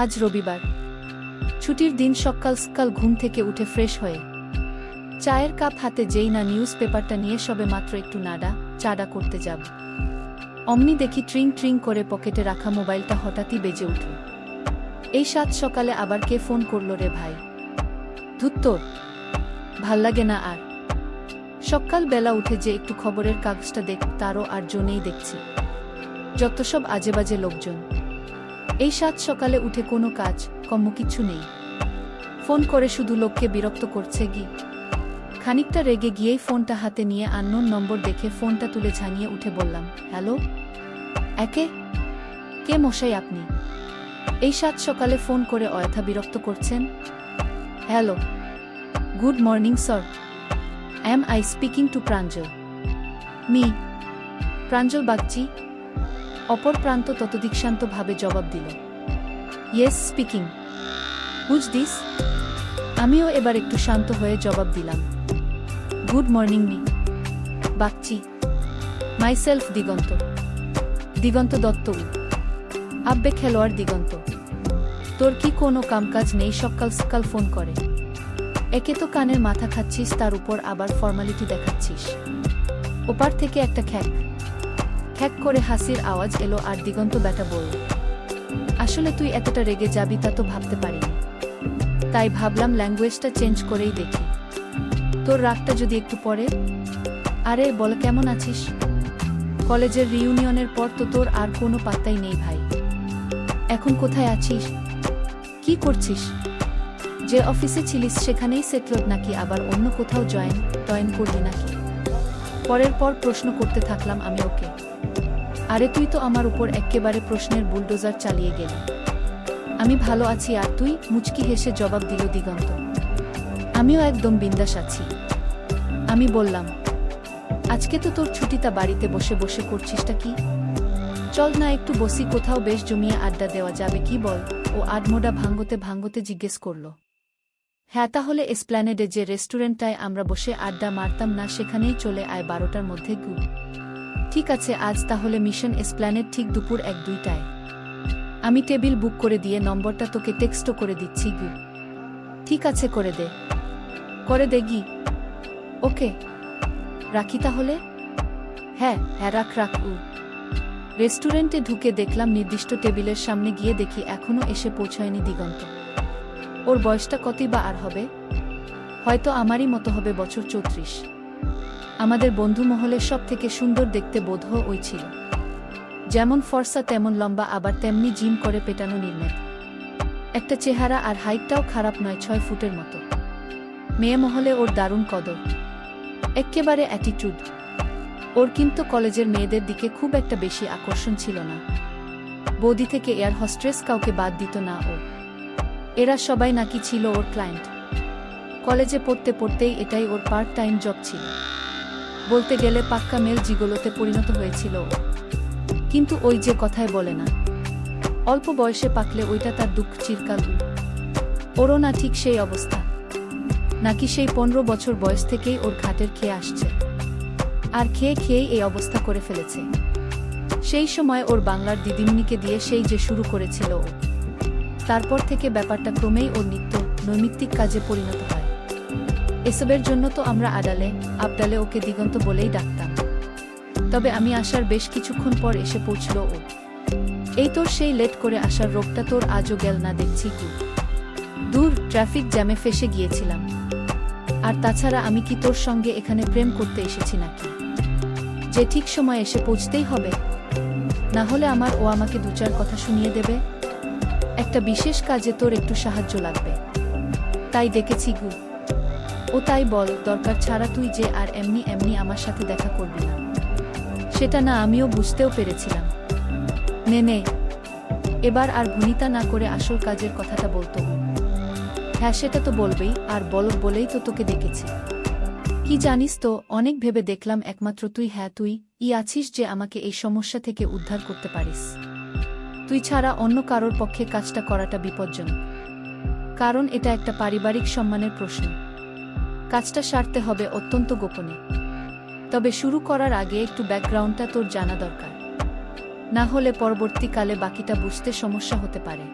আজ রবিবার, ছুটির দিন। সকাল সকাল ঘুম থেকে উঠে ফ্রেশ হয়ে চায়ের কাপ হাতে যেই না নিউজ পেপারটা নিয়ে সবে মাত্র একটু নাড়া চাড়া করতে যাব, অমনি দেখি ট্রিং ট্রিং করে পকেটে রাখা মোবাইলটা হঠাৎই বেজে উঠল। এই সাত সকালে আবার কে ফোন করল রে ভাই? ধুত তোর, ভাল লাগে না আর। সকাল বেলা উঠে যে একটু খবরের কাগজটা দেখ, তারও আর জন্যই দেখছি যত সব আজেবাজে লোকজন। এই সাত সকালে উঠে কোনো কাজ কম্ম কিচ্ছু নেই, ফোন করে শুধু লোককে বিরক্ত করছে গি। খানিকটা রেগে গিয়েই ফোনটা হাতে নিয়ে আননোন নম্বর দেখে ফোনটা তুলে ঝাঙিয়ে উঠে বললাম, হ্যালো, কে মশাই আপনি? এই সাত সকালে ফোন করে অযথা বিরক্ত করছেন? Hello, good morning sir, am I speaking to Pranjal? Mr, Pranjal Bagchi. অপর প্রান্ত ততোদিকশান্তভাবে জবাব দিল, ইয়েস স্পিকিং, হুজ দিস? আমিও এবার একটু শান্ত হয়ে জবাব দিলাম, good morning Mr Bagchi, myself Diganta, Diganta Dutta. আব্বে খেলোয়াড় দিগন্ত, তোর কি কোনো কামকাজ নেই? সকাল সকাল ফোন করে একে তো কানের মাথা খাচ্ছিস, তার উপর আবার ফর্মালিটি দেখাচ্ছিস। ওপার থেকে একটা খ্যাক খ্যাক করে হাসির আওয়াজ এলো, আর দিগন্ত ব্যাটা বলল, আসলে তুই এতটা রেগে যাবি তা তো ভাবতে পারিনি, তাই ভাবলাম ল্যাঙ্গুয়েজটা চেঞ্জ করেই দেখি, তোর রাগটা যদি একটু পড়ে। আরে বল, কেমন আছিস? কলেজের রিইউনিয়নের পর তো তোর আর কোনো পাত্তাই নেই ভাই। এখন কোথায় আছিস? কি করছিস? যে অফিসে ছিলিস সেখানেই সেটলড নাকি আবার অন্য কোথাও জয়েন করলি নাকি? পরের পর প্রশ্ন করতে থাকলাম আমি ওকে। আরে তুই তো আমার উপর এক্কেবারে প্রশ্নের বুলডোজার চালিয়ে গেলি। আমি ভালো আছি, আর তুই? মুচকি হেসে জবাব দিল দিগন্ত, আমিও একদম বিন্দাস আছি। আমি বললাম, আজকে তো তোর ছুটিটা বাড়িতে বসে বসে করছিসটা কি? চল না একটু বসি কোথাও, বেশ জমিয়ে আড্ডা দেওয়া যাবে, কি বল? ও আডমোডা ভাঙ্গতে ভাঙ্গতে জিজ্ঞেস করল। হ্যাঁ, তাহলে এসপ্ল্যানেডে যে রেস্টুরেন্টটায় আমরা বসে আড্ডা মারতাম না, সেখানেই চলে আয় 12টার মধ্যে গু। ঠিক আছে, আজ তাহলে মিশন এসপ্ল্যানেড, ঠিক দুপুর 1-2টায়। আমি টেবিল বুক করে দিয়ে নম্বরটা তোকে টেক্সটও করে দিচ্ছি গু। ঠিক আছে, করে দে গি। ওকে, রাখি তাহলে? হ্যাঁ, রাখ। রেস্টুরেন্টে ঢুকে দেখলাম নির্দিষ্ট টেবিলের সামনে, গিয়ে দেখি এখনো এসে পৌঁছায়নি দিগন্ত। ওর বয়সটা কতই বা আর হবে? হয়তো আমারই মতো হবে, বছর 34। আমাদের বন্ধু মহলের সব থেকে সুন্দর দেখতে বোধহয় ওই ছিল। যেমন ফর্সা তেমন লম্বা, আবার তেমনি জিম করে পেটানো নির্মেদ একটা চেহারা, আর হাইটটাও খারাপ নয়, 6 ফুটের মতো। মেয়ে মহলে ওর দারুণ কদর, এক্কেবারে অ্যাটিটিউড। ওর কিন্তু কলেজের মেয়েদের দিকে খুব একটা বেশি আকর্ষণ ছিল না। বৌদি থেকে এয়ার হোস্টেস কাউকে বাদ দিত না ও। এরা সবাই নাকি ছিল ওর ক্লায়েন্ট। কলেজে পড়তে পড়তেই এটাই ওর পার্ট টাইম জব ছিল। বলতে গেলে পাক্কা মেল জিগোলোতে পরিণত হয়েছিল ও। কিন্তু ওই যে কথায় বলে না, অল্প বয়সে পাকলে ওইটা তার দুঃখ চিরকাল। ওরও না ঠিক সেই অবস্থা, নাকি সেই 15 বছর বয়স থেকেই ওর ঘাটের খেয়ে আসছে, আর খেয়েই এই অবস্থা করে ফেলেছে। সেই সময় ওর বাংলার দিদিমণিকে দিয়ে সেই যে শুরু করেছিল ও, তারপর থেকে ব্যাপারটা ক্রমেই ওর নৈমিত্তিক কাজে পরিণত হয়। এসবের জন্য তো আমরা আবডালে ওকে দিগন্ত বলেই ডাকতাম। তবে আমি আসার বেশ কিছুক্ষণ পর এসে পৌঁছল ও। এই তোর সেই লেট করে আসার রোগটা তোর আজও গেল না দেখছি কি? দূর, ট্রাফিক জ্যামে ফেসে গিয়েছিলাম। আর তাছাড়া আমি কি তোর সঙ্গে এখানে প্রেম করতে এসেছি নাকি, যে ঠিক সময় এসে পৌঁছতেই হবে? না হলে ও আমাকে 2-4 কথা শুনিয়ে দেবে। একটা বিশেষ কাজে তোর একটু সাহায্য লাগবে, তাই ডেকেছি গু। ও তাই বল, দরকার ছাড়া তুই যে আর এমনি আমার সাথে দেখা করবি না, সেটা না আমিও বুঝতেও পেরেছিলাম। নে, এবার আর ভুনিতা না করে আসল কাজের কথাটা বলতো। হ্যাঁ, সেটা তো বলবেই, আর বলেই তো তোকে ডেকেছি। কি জানিস তো, অনেক ভেবে দেখলাম একমাত্র তুই আছিস যে আমাকে এই সমস্যা থেকে উদ্ধার করতে পারিস। তুই ছাড়া অন্য কারোর পক্ষে কাজটা করাটা বিপজ্জনক, কারণ এটা একটা পারিবারিক সম্মানের প্রশ্ন। কাজটা সারতে হবে অত্যন্ত গোপনে। তবে শুরু করার আগে একটু ব্যাকগ্রাউন্ডটা তোর জানা দরকার, না হলে পরবর্তীকালে বাকিটা বুঝতে সমস্যা হতে পারে।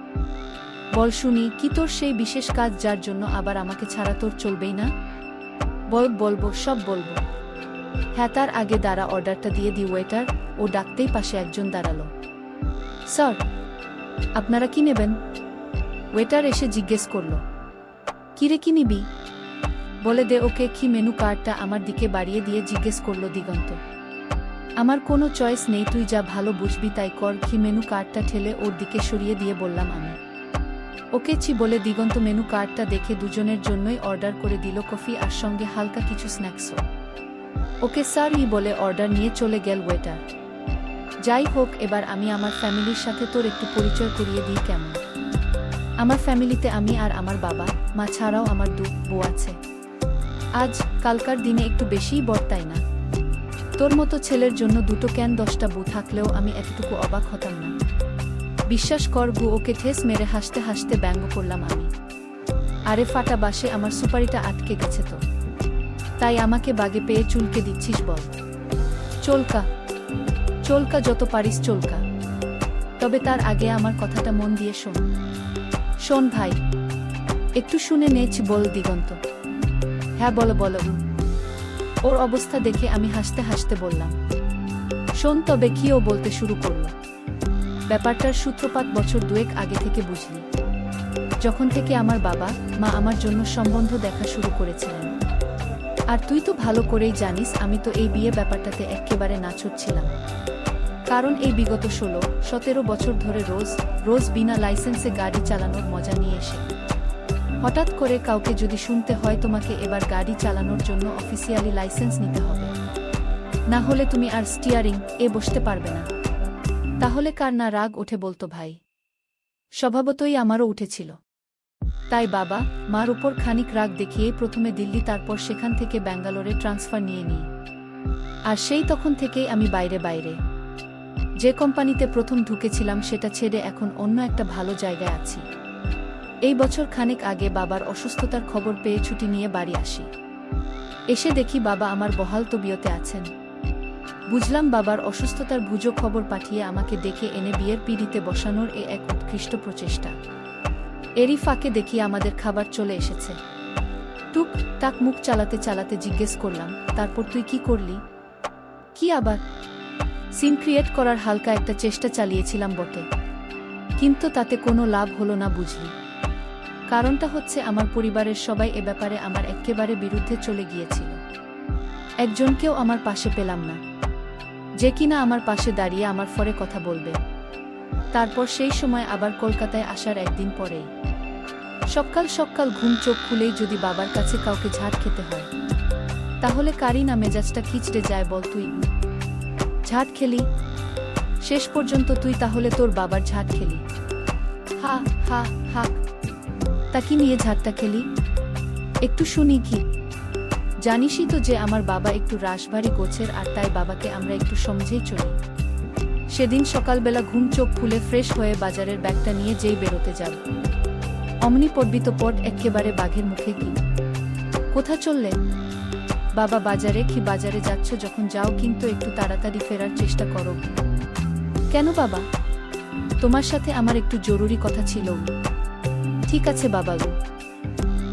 বল শুনি, কি তোর সেই বিশেষ কাজ যার জন্য আবার আমাকে ছাড়া তোর চলবেই না? বলবো, সব বলবো। হ্যাঁ, তার আগে দাঁড়া, অর্ডারটা দিয়ে দি ওয়েটার। ও ডাকতেই পাশে একজন দাঁড়ালো। স্যার, আপনারা কি নেবেন? ওয়েটার এসে জিজ্ঞেস করল। কিরে, কি নিবি? বলে দে ওকে। কি মেনু কার্ডটা আমার দিকে বাড়িয়ে দিয়ে জিজ্ঞেস করল দিগন্ত। আমার কোনো চয়েস নেই, তুই যা ভালো বুঝবি তাই কর। কি মেনু কার্ডটা ঠেলে ওর দিকে সরিয়ে দিয়ে বললাম আমি। ওকে চি বলে দিগন্ত মেনু কার্ডটা দেখে দুজনের জন্যই অর্ডার করে দিল কফি আর সঙ্গে হালকা কিছু স্ন্যাক্সও। ওকে স্যার ই বলে অর্ডার নিয়ে চলে গেল ওয়েটার। যাই হোক, এবার আমি আমার ফ্যামিলির সাথে তোর একটু পরিচয় করিয়ে দিই কেমন? আমার ফ্যামিলিতে আমি আর আমার বাবা মা ছাড়াও আমার বউ আছে। আজ কালকার দিনে একটু বেশিই বড়, তাই না? তোর মতো ছেলের জন্য দুটো কেন 10টা বউ থাকলেও আমি এতটুকু অবাক হতাম না। বিশ্বাস কর গু। ওকে ঠেস মেরে হাসতে হাসতে ব্যঙ্গ করলাম আমি। আরে ফাটা বাসে আমার সুপারিটা আটকে গেছে তো, তাই আমাকে বাগে পেয়ে চুলকে দিচ্ছিস? বল। চলকা যত পারিস চলকা, তবে তার আগে আমার কথাটা মন দিয়ে শোন ভাই, একটু শুনে নেছি। বল দিগন্ত। হ্যাঁ বলো। ওর অবস্থা দেখে আমি হাসতে হাসতে বললাম, শোন তবে। কি? ও বলতে শুরু করল। ব্যাপারটার সূত্রপাত বছর 2 আগে থেকে বুঝলি, যখন থেকে আমার বাবা মা আমার জন্য সম্বন্ধ দেখা শুরু করেছিলেন। আর তুই তো ভালো করেই জানিস আমি তো এই বিয়ে ব্যাপারটাতে একেবারে নাছোড় ছিলাম। কারণ এই বিগত 16-17 বছর ধরে রোজ বিনা লাইসেন্সে গাড়ি চালানোর মজা নিয়ে এসে হঠাৎ করে কাউকে যদি শুনতে হয় তোমাকে এবার গাড়ি চালানোর জন্য অফিসিয়ালি লাইসেন্স নিতে হবে, না হলে তুমি আর স্টিয়ারিং বসতে পারবে না, তাহলে কার না রাগ ওঠে বলতো ভাই? স্বভাবতই আমারও উঠেছিল। তাই বাবা মার উপর খানিক রাগ দেখিয়েই প্রথমে দিল্লি, তারপর সেখান থেকে ব্যাঙ্গালোরে ট্রান্সফার নিয়ে নিই। আর সেই তখন থেকেই আমি বাইরে যে কোম্পানিতে প্রথম ঢুকেছিলাম সেটা ছেড়ে এখন অন্য একটা ভালো জায়গায় আছি। এই বছর খানেক আগে বাবার অসুস্থতার খবর পেয়ে ছুটি নিয়ে বাড়ি আসি। এসে দেখি বাবা আমার বহাল তবিয়তে আছেন। বুঝলাম বাবার অসুস্থতার বুঝো খবর পাঠিয়ে আমাকে ডেকে এনে বিয়ের পিঁড়িতে বসানোর এক উৎকৃষ্ট প্রচেষ্টা। এরই ফাঁকে দেখি আমাদের খাবার চলে এসেছে। টুক টাক মুখ চালাতে জিজ্ঞেস করলাম, তারপর তুই কি করলি? কি আবার? সিন ক্রিয়েট করার হালকা একটা চেষ্টা চালিয়েছিলাম বটে, কিন্তু তাতে কোনো লাভ হলো না বুঝলি। কারণটা হচ্ছে আমার পরিবারের সবাই এ ব্যাপারে আমার একেবারে বিরুদ্ধে চলে গিয়েছিল। একজনকেও আমার পাশে পেলাম না, যে কিনা আমার পাশে দাঁড়িয়ে আমার ফরে কথা বলবে। তারপর সেই সময় আবার কলকাতায় আসার একদিন পরেই সকাল ঘুম চোখ খুলেই যদি বাবার কাছে কাউকে ঝাঁট খেতে হয়, তাহলে কারি না মেজাজটা খিচড়ে যায় বল? তুই ঝাঁট খেলি? শেষ পর্যন্ত তুই তাহলে তোর বাবার ঝাঁট খেলি? হা হা হা। তা কি নিয়ে ঝাঁটটা খেলি একটু শুনি কি? জানিসই তো যে আমার বাবা একটু রাশভারী গোছের, আর তাই বাবাকে আমরা একটু সমঝেই চলি। সেদিন সকালবেলা ঘুম চোখ খুলে ফ্রেশ হয়ে বাজারের ব্যাগটা নিয়ে যেই বেরোতে যাব, অমনি পড়বিত পট একেবারে বাঘের মুখে। কি? কোথা চললে? বাবা বাজারে। কি বাজারে যাচ্ছ? যখন যাও কিন্তু একটু তাড়াতাড়ি ফেরার চেষ্টা করো। কেন বাবা? তোমার সাথে আমার একটু জরুরি কথা ছিল। ঠিক আছে বাবা গো।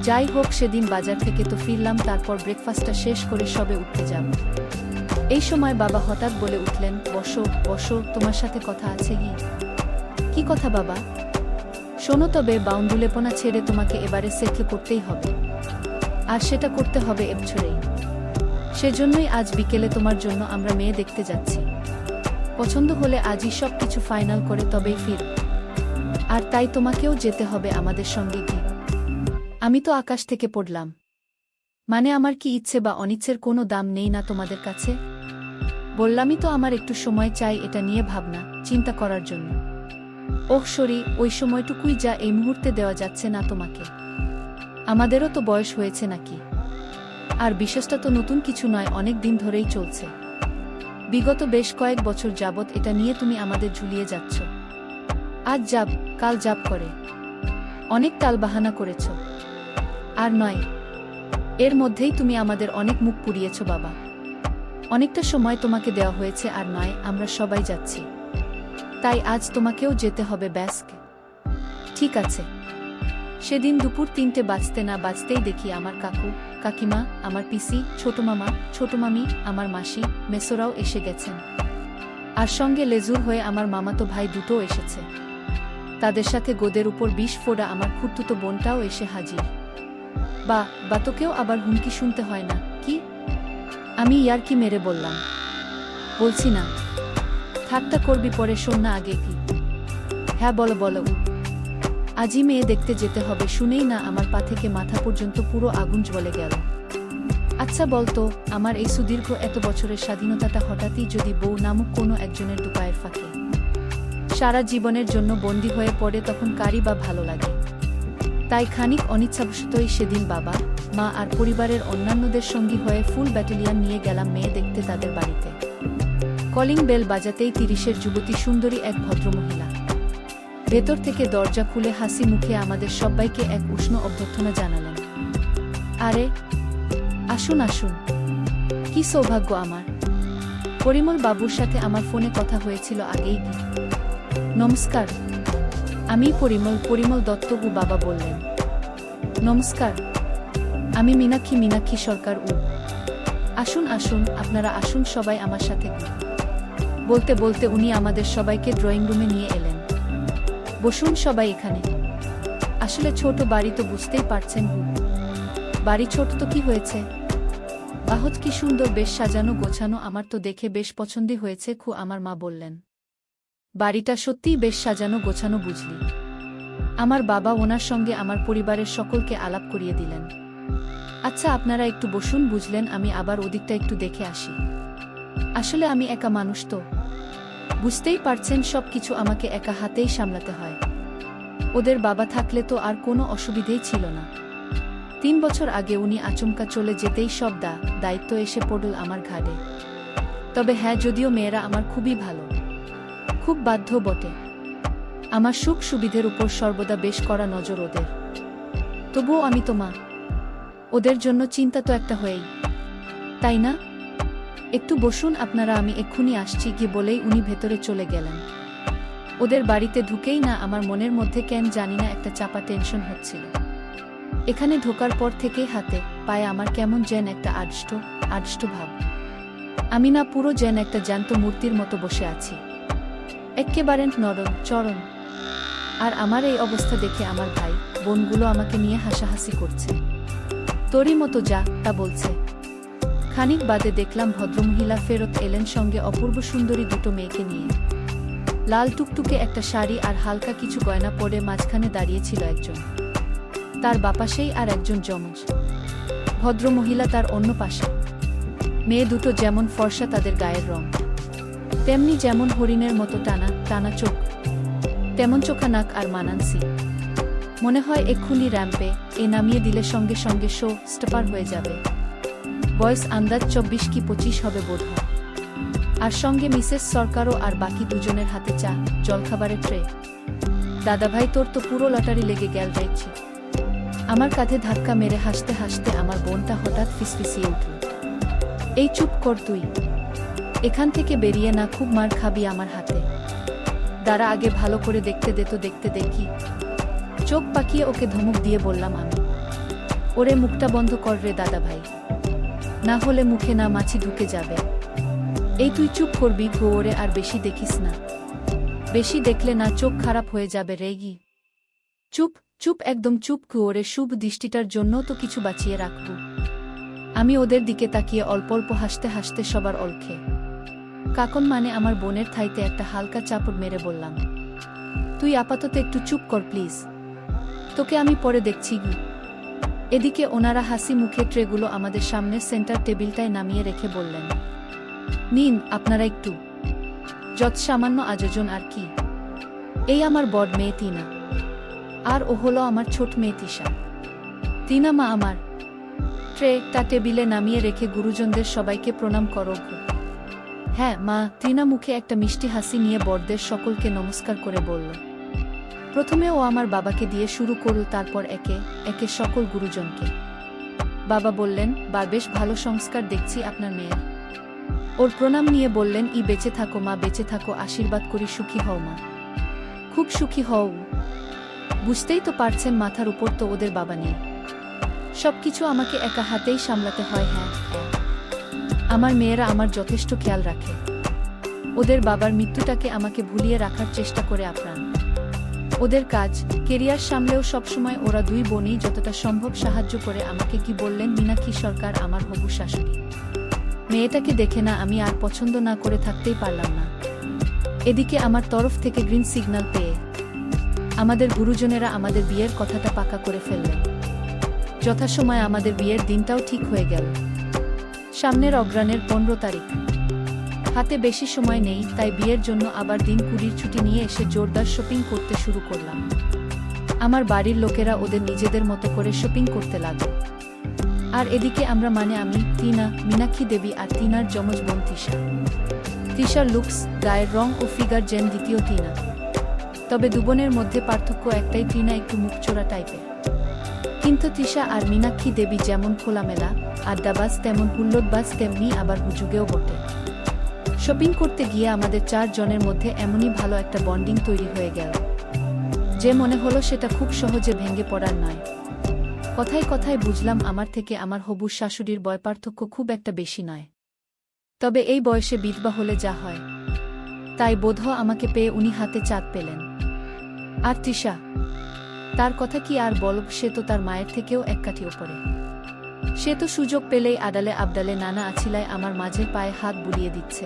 যাই হোক, সেদিন বাজার থেকে তো ফিরলাম, তারপর ব্রেকফাস্টটা শেষ করে সবে উঠতে যাব। এই সময় বাবা হঠাৎ বলে উঠলেন, বসো, তোমার সাথে কথা আছে। কি কথা বাবা? শোনো তবে, বাউন্ডুলেপনা ছেড়ে তোমাকে এবারে সেটল করতেই হবে, আর সেটা করতে হবে এবছরেই। সেজন্যই আজ বিকেলে তোমার জন্য আমরা মেয়ে দেখতে যাচ্ছি। পছন্দ হলে আজই সব কিছু ফাইনাল করে তবেই ফির। আর তাই তোমাকেও যেতে হবে আমাদের সঙ্গে। কি? আমি তো আকাশ থেকে পড়লাম, মানে আমার কি ইচ্ছে বা অনিচ্ছের কোনো দাম নেই না তোমাদের কাছে? বললামই তো আমার একটু সময় চাই এটা নিয়ে ভাবনা চিন্তা করার জন্য। ওহ সরি, ওই সময়টুকুই যা এই মুহূর্তে দেওয়া যাচ্ছে না তোমাকে। আমাদেরও তো বয়স হয়েছে নাকি? আর বিশ্বাসটা তো নতুন কিছু নয়, অনেক দিন ধরেই চলছে। বিগত বেশ কয়েক বছর যাবৎ এটা নিয়ে তুমি আমাদের ঝুলিয়ে যাচ্ছ। আজ যাব কাল যাব করে অনেক টালবাহানা করেছ। আর নয়, এর মধ্যেই তুমি আমাদের অনেক মুখ পুড়িয়েছ বাবা। অনেকটা সময় তোমাকে দেওয়া হয়েছে, আর নয় আমরা সবাই যাচ্ছি, তাই আজ তোমাকেও যেতে হবে। ব্যাস। ঠিক আছে। সেদিন দুপুর 3টে বাজতে না বাজতেই দেখি আমার কাকু, কাকিমা, আমার পিসি, ছোট মামা, ছোট মামি, আমার মাসি, মেসোরাও এসে গেছেন। আর সঙ্গে লেজুর হয়ে আমার মামাতো ভাই দুটোও এসেছে। তাদের সাথে গোদের উপর 20 ফোঁড়া আমার খুঁড়তুতো বোনটাও এসে হাজির। বা তোকেও আবার হুমকি শুনতে হয় না কি? আমি ইয়ার্কি মেরে বললাম, বলছি না। ঠাট্টা করবি পরে, শোন না আগে কি। হ্যাঁ বলো। আজই মেয়ে দেখতে যেতে হবে শুনেই না আমার পা থেকে মাথা পর্যন্ত পুরো আগুন জ্বলে গেল। আচ্ছা বলতো, আমার এই সুদীর্ঘ এত বছরের স্বাধীনতাটা হঠাৎই যদি বউ নামক কোনো একজনের দুপায়ের ফাঁকে সারা জীবনের জন্য বন্দী হয়ে পড়ে, তখন কারই বা ভালো লাগে? তাই খানিক অনিচ্ছাবশতই সেদিন বাবা, মা আর পরিবারের অন্যান্যদের সঙ্গী হয়ে ফুল ব্যাটালিয়ন নিয়ে গেলাম মেয়ে দেখতে তাদের বাড়িতে। কলিং বেল বাজাতেই 30-এর যুবতী সুন্দরী এক ভদ্রমহিলা ভেতর থেকে দরজা খুলে হাসি মুখে আমাদের সবাইকে এক উষ্ণ অভ্যর্থনা জানালেন। আরে আসুন আসুন, কি সৌভাগ্য আমার। পরিমল বাবুর সাথে আমার ফোনে কথা হয়েছিল আগেই। নমস্কার, আমি পরিমল দত্তবু। বাবা বললেন, নমস্কার, আমি মীনাক্ষী সরকার। আসুন আসুন, আপনারা আসুন সবাই আমার সাথে। বলতে বলতে উনি আমাদের সবাইকে ড্রয়িং রুমে নিয়ে এলেন। বসুন সবাই এখানে। আসলে ছোট বাড়ি তো বুঝতেই পারছেন। বাড়ি ছোট তো কি হয়েছে, বাহত কি সুন্দর, বেশ সাজানো গোছানো। আমার তো দেখে বেশ পছন্দই হয়েছে। আমার মা বললেন, বাড়িটা সত্যিই বেশ সাজানো গোছানো বুঝলি। আমার বাবা ওনার সঙ্গে আমার পরিবারের সকলকে আলাপ করিয়ে দিলেন। আচ্ছা আপনারা একটু বসুন, বুঝলেন, আমি আবার ওদিকটা একটু দেখে আসি। আসলে আমি একা মানুষ তো, বুঝতেই পারছেন, সব কিছু আমাকে একা হাতেই সামলাতে হয়। ওদের বাবা থাকলে তো আর কোনো অসুবিধেই ছিল না। 3 বছর আগে উনি আচমকা চলে যেতেই সব দায়িত্ব এসে পড়ল আমার ঘাড়ে। তবে হ্যাঁ, যদিও মেয়েরা আমার খুবই ভালো, খুব বাধ্য বটে। আমার সুখ সুবিধের উপর সর্বদা বেশ কড়া নজর ওদের। তবুও আমি তো মা, ওদের জন্য চিন্তা তো একটা হয়েই, তাই না? একটু বসুন আপনারা, আমি এক্ষুনি আসছি গিয়ে বলেই উনি ভেতরে চলে গেলেন। ওদের বাড়িতে ঢুকেই না আমার মনের মধ্যে কেন জানি না একটা চাপা টেনশন হচ্ছিল। এখানে ঢোকার পর থেকেই হাতে পায়ে আমার কেমন যেন একটা আড়ষ্ট ভাব। আমি না পুরো যেন একটা জ্যান্ত মূর্তির মতো বসে আছি, এক্কেবারে নরম চরণ। আর আমার এই অবস্থা দেখে আমার ভাই বোনগুলো আমাকে নিয়ে হাসাহাসি করছে। তোরই মতো যা তা বলছে। খানিক বাদে দেখলাম ভদ্রমহিলা ফেরত এলেন, সঙ্গে অপূর্ব সুন্দরী দুটো মেয়েকে নিয়ে। লাল টুকটুকে একটা শাড়ি আর হালকা কিছু গয়না পরে মাঝখানে দাঁড়িয়েছিল একজন, তার বাপাশেই আর একজন যমজ ভদ্রমহিলা তার অন্য পাশে। মেয়ে দুটো যেমন ফর্সা, তাদের গায়ের রং তেমনি যেমন হরিণের মতো টানা চোখ, তেমন চোখা নাক আর মানানসি। মনে হয় এক্ষুনি র্যাম্পে নামিয়ে দিলে সঙ্গে সঙ্গে শো স্টাপার হয়ে যাবে। বয়স আন্দাজ 24 কি 25 হবে বোধহয়। আর সঙ্গে মিসেস সরকারও, আর বাকি দুজনের হাতে চা জলখাবারের ট্রে। দাদাভাই, তোর তো পুরো লটারি লেগে গেল রেছি। আমার কাঁধে ধাক্কা মেরে হাসতে হাসতে আমার বোনটা হঠাৎ ফিসফিসিয়ে উঠল, এই চুপ কর তুই, এখান থেকে বেরিয়ে না, খুব মার খাবি আমার হাতে। দাঁড়া, আগে ভালো করে দেখতে দে তো, দেখতে দেখি। চোখ পাকিয়ে ওকে ধমক দিয়ে বললাম আমি, ওরে মুখটা বন্ধ কর রে দাদাভাই, না হলে মুখে না মাছি ঢুকে যাবে। এই তুই চুপ করবি গো, ওরে আর বেশি দেখিস না, বেশি দেখলে না চোখ খারাপ হয়ে যাবে রেগি। চুপ চুপ, একদম চুপ গো, ওরে শুভ দৃষ্টিটার জন্য তো কিছু বাঁচিয়ে রাখবো। আমি ওদের দিকে তাকিয়ে অল্প অল্প হাসতে হাসতে সবার অলখে কাকন মানে আমার বোনের থাইতে একটা হালকা চাপড় মেরে বললাম, তুই আপাতত একটু চুপ কর প্লিজ, তোকে আমি পরে দেখছি গি। এদিকে ওনারা হাসি মুখে ট্রেগুলো আমাদের সামনে সেন্টার টেবিলটায় নামিয়ে রেখে বললেন, নিন আপনারা একটু। যত সামান্য আয়োজন আর কি। এই আমার বড় মেয়ে তিনা, আর ও হলো আমার ছোট মেয়ে তিশা। তিনা মা আমার। ট্রেটা টেবিলে নামিয়ে রেখে গুরুজনদের সবাইকে প্রণাম করো। হ্যাঁ মা। তিনা মুখে একটা মিষ্টি হাসি নিয়ে বড়দের সকলকে নমস্কার করে বলল। প্রথমে ও আমার বাবাকে দিয়ে শুরু করল, তারপর একে একে সকল গুরুজনকে। বাবা বললেন, বেশ ভালো সংস্কার দেখছি আপনার মেয়ের। ওর প্রণাম নিয়ে বললেন, বেঁচে থাকো মা, বেঁচে থাকো, আশীর্বাদ করি, সুখী হও মা, খুব সুখী হও। বুঝতেই তো পারছেন মাথার উপর তো ওদের বাবা নেই। সবকিছু আমাকে একা হাতেই সামলাতে হয়। হ্যাঁ, আমার মেয়েরা আমার যথেষ্ট খেয়াল রাখে। ওদের বাবার মৃত্যুটাকে আমাকে ভুলিয়ে রাখার চেষ্টা করে আপ্রাণ। ওদের কাজ, কেরিয়ার সামলেও সবসময় ওরা দুই বোনই যতটা সম্ভব সাহায্য করে আমাকে। কি বললেন মীনাক্ষী সরকার, আমার হবু শাশুড়ি। মেয়েটাকে দেখে না আমি আর পছন্দ না করে থাকতেই পারলাম না। এদিকে আমার তরফ থেকে গ্রিন সিগন্যাল পেয়ে আমাদের গুরুজনেরা আমাদের বিয়ের কথাটা পাকা করে ফেললেন। যথাসময়ে আমাদের বিয়ের দিনটাও ঠিক হয়ে গেল। সামনের অগ্রহায়ণের 15 তারিখ। হাতে বেশি সময় নেই, তাই বিয়ের জন্য আবার দিন 20 ছুটি নিয়ে এসে জোরদার শপিং করতে শুরু করলাম। আমার বাড়ির লোকেরা ওদের নিজেদের মতো করে শপিং করতে লাগলো। আর এদিকে আমরা, মানে আমি, টিনা, মীনাক্ষী দেবী আর টিনার যমজ বোন তৃষা। তৃষার লুকস, গায়ের রং ও ফিগার যেন দ্বিতীয় টিনা। তবে দুবোনের মধ্যে পার্থক্য একটাই, টিনা একটু মুখচোরা টাইপের। কিন্তু তৃষা আর মীনাক্ষী দেবী যেমন খোলামেলা আড্ডাবাজ, তেমন হুল্লোড়বাজ, তেমনি আবার হুজুগেও বটে। শপিং করতে গিয়ে আমাদের 4 জনের মধ্যে এমনই ভালো একটা বন্ডিং তৈরি হয়ে গেল যে মনে হলো সেটা খুব সহজে ভেঙে পড়ার নয়। কথায় কথায় বুঝলাম আমার থেকে আমার হবু শাশুড়ির বয় পার্থক্য খুব একটা বেশি নয়। তবে এই বয়সে বিধবা হলে যা হয়, তাই বোধহয় আমাকে পেয়ে উনি হাতে চাঁদ পেলেন। আর তৃষা, তার কথা কি আর বলব, সে তো তার মায়ের থেকেও এক কাঠি ওপরে। সে তো সুযোগ পেলেই আডালে আবডালে নানা আছিলায় আমার মাঝের পায়ে হাত বুলিয়ে দিচ্ছে।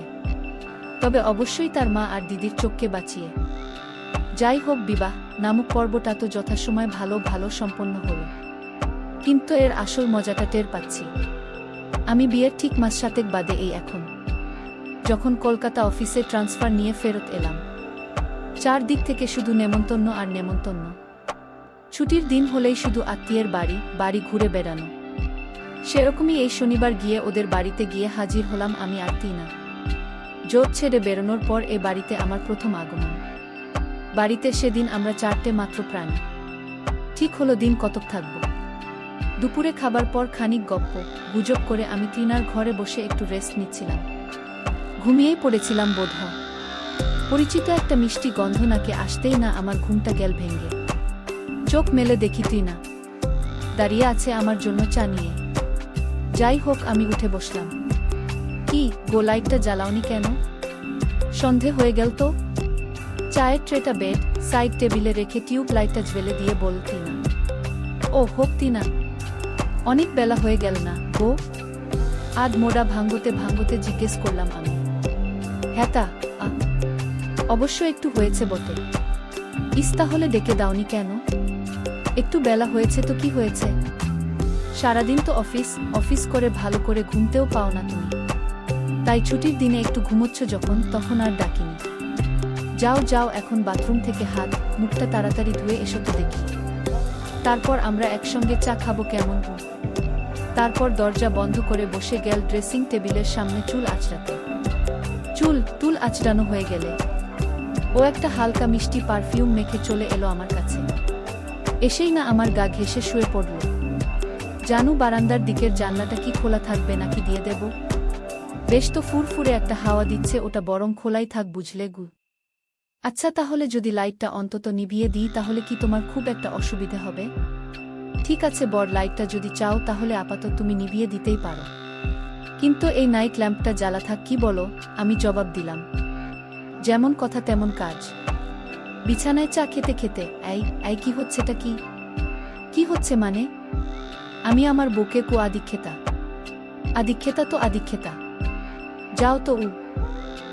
তবে অবশ্যই তার মা আর দিদির চোখকে বাঁচিয়ে। যাই হোক, বিবাহ নামক পর্বটা তো যথাসময় ভালো ভালো সম্পন্ন হলো। কিন্তু এর আসল মজাটা টের পাচ্ছি আমি বিয়ের ঠিক মাস 7 বাদে, এই এখন যখন কলকাতা অফিসে ট্রান্সফার নিয়ে ফেরত এলাম। 4 দিক থেকে শুধু নেমন্তন্ন আর নেমন্তন্ন। ছুটির দিন হলেই শুধু আত্মীয়ের বাড়ি বাড়ি ঘুরে বেড়ানো। সেরকমই এই শনিবার গিয়ে ওদের বাড়িতে গিয়ে হাজির হলাম আমি আর টিনা। জোট ছেড়ে বেরোনোর পর এ বাড়িতে আমার প্রথম আগমন। বাড়িতে সেদিন আমরা 4টে মাত্র প্রাণী। ঠিক হলো দিন কতক থাকব। দুপুরে খাবার পর খানিক গপ্প গুজব করে আমি টিনার ঘরে বসে একটু রেস্ট নিচ্ছিলাম। ঘুমিয়েই পড়েছিলাম বোধহয়। পরিচিত একটা মিষ্টি গন্ধ নাকে আসতেই না আমার ঘুমটা গেল ভেঙে। চোখ মেলে দেখি টিনা দাঁড়িয়ে আছে আমার জন্য চা নিয়ে। যাই হোক, আমি উঠে বসলাম। কি গো, লাইটটা জ্বালাওনি কেন? সন্ধে হয়ে গেল তো। চায়ের ট্রেটা বেড সাইড টেবিলে রেখে টিউব লাইটটা জ্বেলে দিয়ে বলল টিনা। ও হোক টিনা, অনেক বেলা হয়ে গেল না গো? আধ মোড়া ভাঙ্গতে ভাঙ্গতে জিজ্ঞেস করলাম আমি। হ্যাঁ তা অবশ্য একটু হয়েছে বটে। ইস, তাহলে ডেকে দাওনি কেন? একটু বেলা হয়েছে তো কি হয়েছে? সারাদিন তো অফিস করে ভালো করে ঘুমতেও পাও না তুমি। তাই ছুটির দিনে একটু ঘুমোচ্ছ যখন, তখন আর ডাকিনি। যাও যাও, এখন বাথরুম থেকে হাত মুখটা তাড়াতাড়ি ধুয়ে এসো তো দেখি। তারপর আমরা একসঙ্গে চা খাবো কেমন? তারপর দরজা বন্ধ করে বসে গেল ড্রেসিং টেবিলের সামনে চুল আঁচড়াতে। চুল আঁচড়ানো হয়ে গেলে ও একটা হালকা মিষ্টি পারফিউম মেখে চলে এলো আমার কাছে। এসেই না আমার গা ঘেঁষে শুয়ে পড়ল। জানু, বারান্দার দিকের জানলাটা কি খোলা থাকবে নাকি দিয়ে দেব? বেশ তো ফুরফুরে একটা হাওয়া দিচ্ছে, ওটা বরং খোলাই থাক বুঝলে গু। আচ্ছা, তাহলে যদি লাইটটা অন্তত নিভিয়ে দিই তাহলে কি তোমার খুব একটা অসুবিধে হবে? ঠিক আছে বর, লাইটটা যদি চাও তাহলে আপাতত তুমি নিভিয়ে দিতেই পারো, কিন্তু এই নাইট ল্যাম্পটা জ্বালা থাক। কি বলো? আমি জবাব দিলাম। যেমন কথা তেমন কাজ। বিছানায় চা খেতে খেতে এই কি হচ্ছেটা? কি হচ্ছে মানে? আমি আমার বুকে আদিক্ষেতা তো আদিক্ষেতা। যাও তো